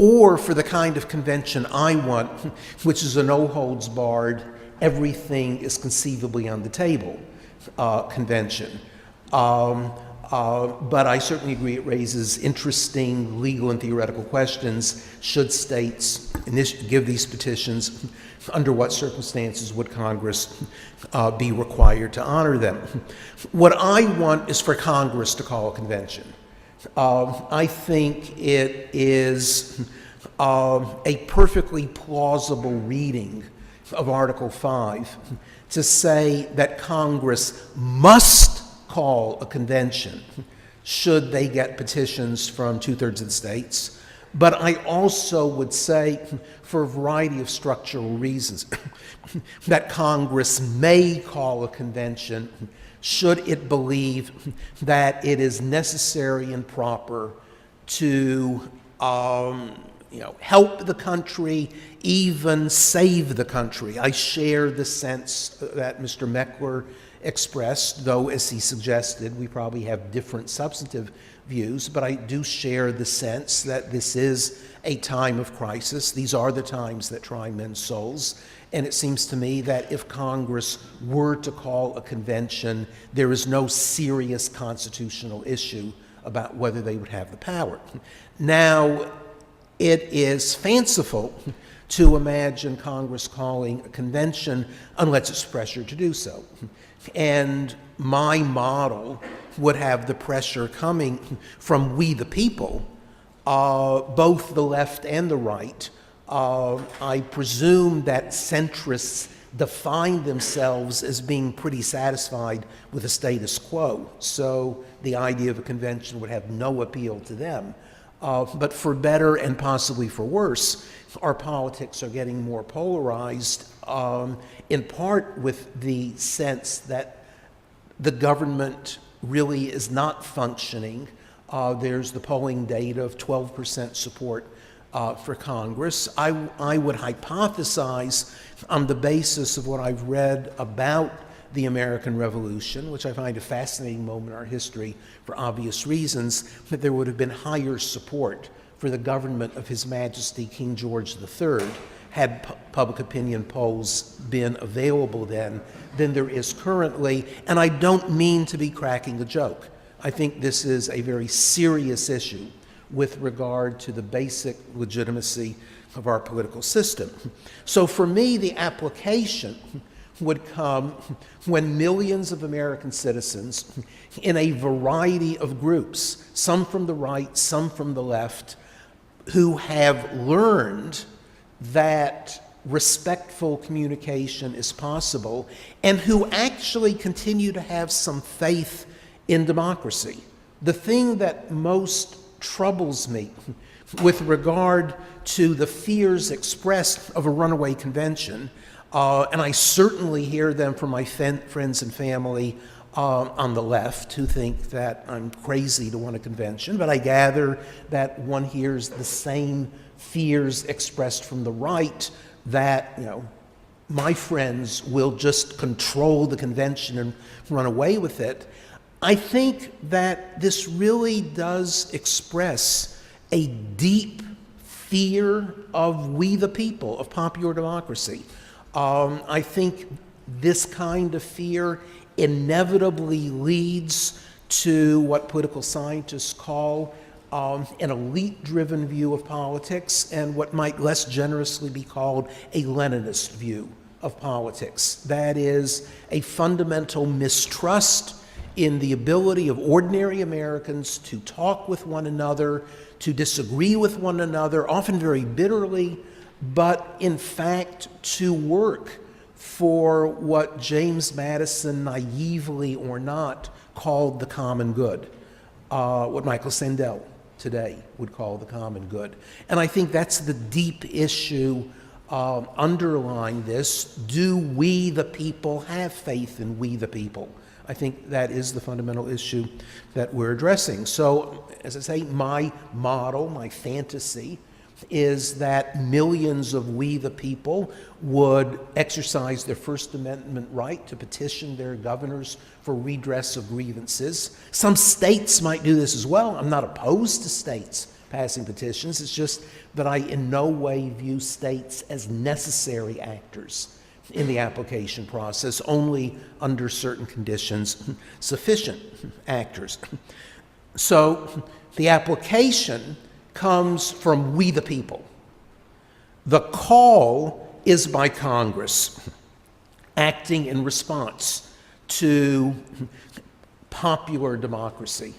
or for the kind of convention I want, which is a no-holds-barred, everything is conceivably on the table convention. But I certainly agree it raises interesting legal and theoretical questions. Should states give these petitions? Under what circumstances would Congress be required to honor them? What I want is for Congress to call a convention. I think it is a perfectly plausible reading of Article 5 to say that Congress must call a convention should they get petitions from 2/3 of the states. But I also would say, for a variety of structural reasons, that Congress may call a convention should it believe that it is necessary and proper to help the country, even save the country. I share the sense that Mr. Meckler expressed, though, as he suggested, we probably have different substantive views, but I do share the sense that this is a time of crisis. These are the times that try men's souls, and it seems to me that if Congress were to call a convention, there is no serious constitutional issue about whether they would have the power. Now, it is fanciful to imagine Congress calling a convention unless it's pressured to do so. And my model would have the pressure coming from we the people, both the left and the right. I presume that centrists define themselves as being pretty satisfied with the status quo, so the idea of a convention would have no appeal to them. But for better and possibly for worse, our politics are getting more polarized, in part with the sense that the government really is not functioning. There's the polling data of 12% support for Congress. I would hypothesize on the basis of what I've read about the American Revolution, which I find a fascinating moment in our history for obvious reasons, that there would have been higher support for the government of His Majesty King George III had public opinion polls been available then than there is currently. And I don't mean to be cracking a joke. I think this is a very serious issue with regard to the basic legitimacy of our political system. So for me, the application would come when millions of American citizens in a variety of groups, some from the right, some from the left, who have learned that respectful communication is possible and who actually continue to have some faith in democracy. The thing that most troubles me with regard to the fears expressed of a runaway convention, and I certainly hear them from my friends and family on the left who think that I'm crazy to want a convention, but I gather that one hears the same fears expressed from the right that, my friends will just control the convention and run away with it. I think that this really does express a deep fear of we the people, of popular democracy. I think this kind of fear inevitably leads to what political scientists call an elite-driven view of politics and what might less generously be called a Leninist view of politics. That is, a fundamental mistrust in the ability of ordinary Americans to talk with one another, to disagree with one another, often very bitterly, but in fact to work for what James Madison, naively or not, called the common good, what Michael Sandel today would call the common good. And I think that's the deep issue underlying this. Do we the people have faith in we the people? I think that is the fundamental issue that we're addressing. So, as I say, my model, my fantasy, is that millions of we the people would exercise their First Amendment right to petition their governors for redress of grievances. Some states might do this as well. I'm not opposed to states passing petitions. It's just that I in no way view states as necessary actors in the application process, only under certain conditions sufficient actors. So the application comes from we the people. The call is by Congress, acting in response to popular democracy.